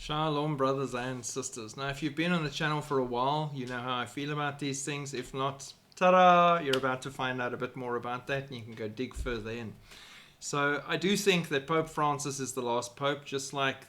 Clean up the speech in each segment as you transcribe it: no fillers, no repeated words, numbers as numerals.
Shalom, brothers and sisters. Now, if you've been on the channel for a while, you know how I feel about these things. If not, ta-da! You're about to find out a bit more about that, and you can go dig further in. So, I do think that Pope Francis is the last pope, just like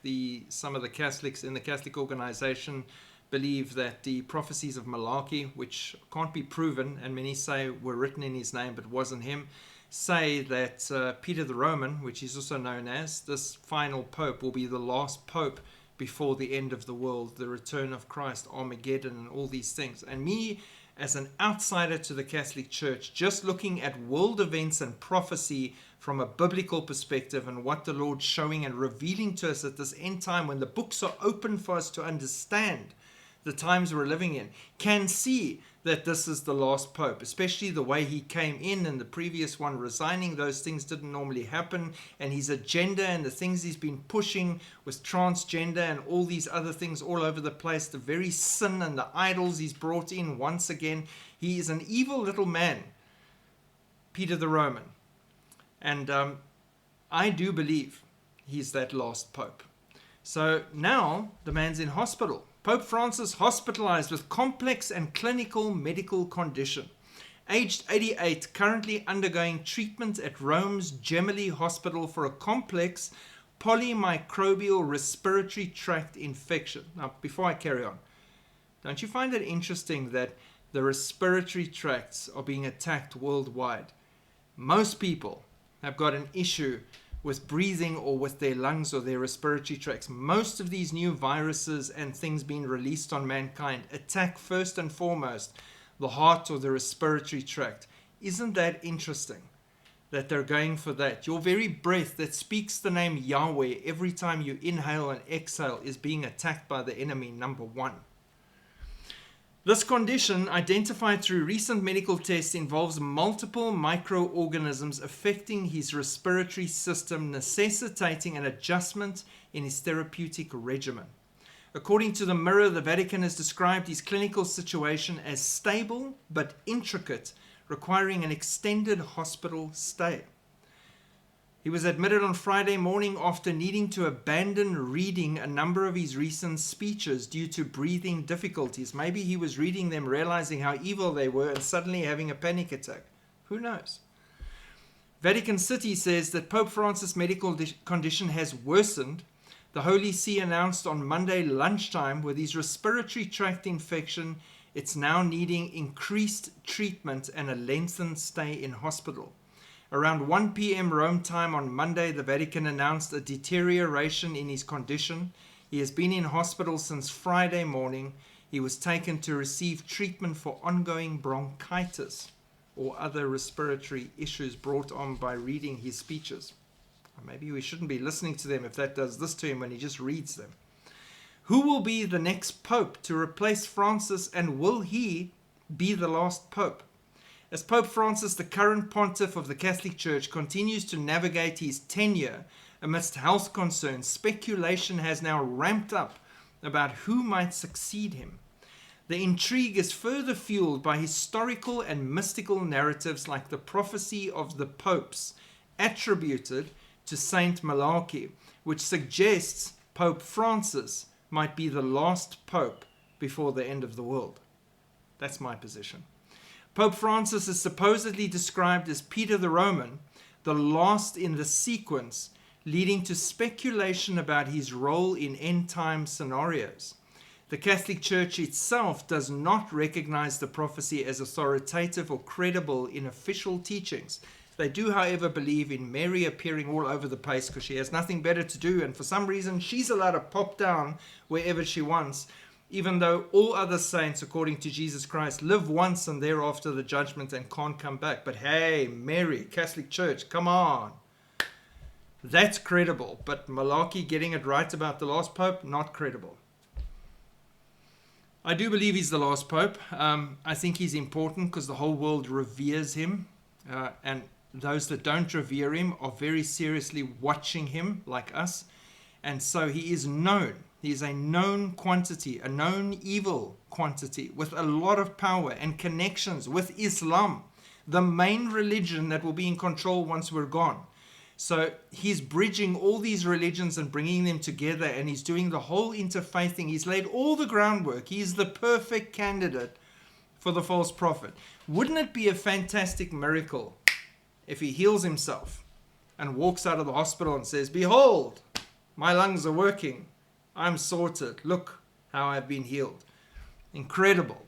some of the Catholics in the Catholic organization believe that the prophecies of Malachi, which can't be proven, and many say were written in his name but wasn't him, say that Peter the Roman, which is also known as this final pope, will be the last pope before the end of the world, the return of Christ, Armageddon, and all these things. And me, as an outsider to the Catholic Church, just looking at world events and prophecy from a biblical perspective and what the Lord's showing and revealing to us at this end time, when the books are open for us to understand the times we're living in, can see that this is the last pope, especially the way he came in and the previous one resigning. Those things didn't normally happen, and his agenda and the things he's been pushing with transgender and all these other things all over the place, the very sin and the idols he's brought in once again. He is an evil little man, Peter the Roman, and I do believe he's that last pope. So now the man's in hospital. Pope Francis hospitalized with complex and clinical medical condition. Aged 88, currently undergoing treatment at Rome's Gemelli Hospital for a complex polymicrobial respiratory tract infection. Now, before I carry on, don't you find it interesting that the respiratory tracts are being attacked worldwide? Most people have got an issue with breathing or with their lungs or their respiratory tracts. Most of these new viruses and things being released on mankind attack first and foremost the heart or the respiratory tract. Isn't that interesting that they're going for that? Your very breath that speaks the name Yahweh every time you inhale and exhale is being attacked by the enemy, number one. This condition, identified through recent medical tests, involves multiple microorganisms affecting his respiratory system, necessitating an adjustment in his therapeutic regimen. According to the Mirror, the Vatican has described his clinical situation as stable but intricate, requiring an extended hospital stay. He was admitted on Friday morning after needing to abandon reading a number of his recent speeches due to breathing difficulties. Maybe he was reading them, realizing how evil they were, and suddenly having a panic attack. Who knows? Vatican City says that Pope Francis' medical condition has worsened. The Holy See announced on Monday lunchtime with his respiratory tract infection, it's now needing increased treatment and a lengthened stay in hospital. Around 1 p.m. Rome time on Monday, the Vatican announced a deterioration in his condition. He has been in hospital since Friday morning. He was taken to receive treatment for ongoing bronchitis or other respiratory issues brought on by reading his speeches. Or maybe we shouldn't be listening to them if that does this to him when he just reads them. Who will be the next pope to replace Francis, and will he be the last pope? As Pope Francis, the current pontiff of the Catholic Church, continues to navigate his tenure amidst health concerns, speculation has now ramped up about who might succeed him. The intrigue is further fueled by historical and mystical narratives like the prophecy of the popes attributed to Saint Malachi, which suggests Pope Francis might be the last pope before the end of the world. That's my position. Pope Francis is supposedly described as Peter the Roman, the last in the sequence, leading to speculation about his role in end-time scenarios. The Catholic Church itself does not recognize the prophecy as authoritative or credible in official teachings. They do, however, believe in Mary appearing all over the place because she has nothing better to do, and for some reason she's allowed to pop down wherever she wants, even though all other saints, according to Jesus Christ, live once and thereafter the judgment and can't come back. But hey, Mary, Catholic Church, come on. That's credible. But Malachi getting it right about the last pope, not credible. I do believe he's the last pope. I think he's important because the whole world reveres him. And those that don't revere him are very seriously watching him, like us. And so he is known. He is a known quantity, a known evil quantity with a lot of power and connections with Islam, the main religion that will be in control once we're gone. So he's bridging all these religions and bringing them together, and he's doing the whole interfaith thing. He's laid all the groundwork. He's the perfect candidate for the false prophet. Wouldn't it be a fantastic miracle if he heals himself and walks out of the hospital and says, "Behold, my lungs are working. I'm sorted. Look how I've been healed." Incredible.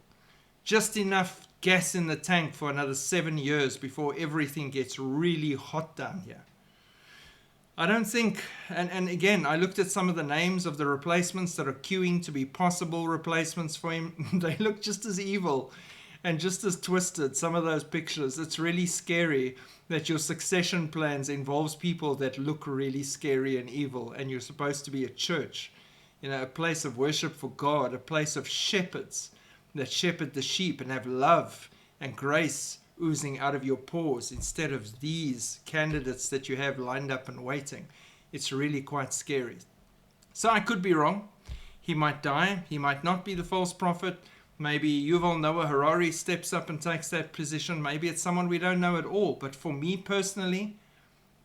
Just enough gas in the tank for another 7 years before everything gets really hot down here. I don't think, and again, I looked at some of the names of the replacements that are queuing to be possible replacements for him. They look just as evil and just as twisted, some of those pictures. It's really scary that your succession plans involves people that look really scary and evil, and you're supposed to be a church, a place of worship for God, a place of shepherds that shepherd the sheep and have love and grace oozing out of your pores, instead of these candidates that you have lined up and waiting. It's really quite scary. So I could be wrong. He might die. He might not be the false prophet. Maybe Yuval Noah Harari steps up and takes that position. Maybe it's someone we don't know at all. But for me personally,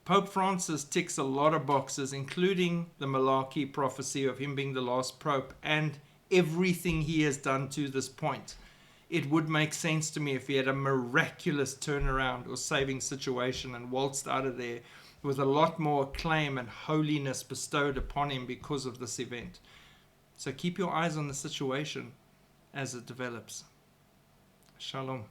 Pope Francis ticks a lot of boxes, including the Malachi prophecy of him being the last pope and everything he has done to this point. It would make sense to me if he had a miraculous turnaround or saving situation and waltzed out of there with a lot more acclaim and holiness bestowed upon him because of this event. So keep your eyes on the situation as it develops. Shalom.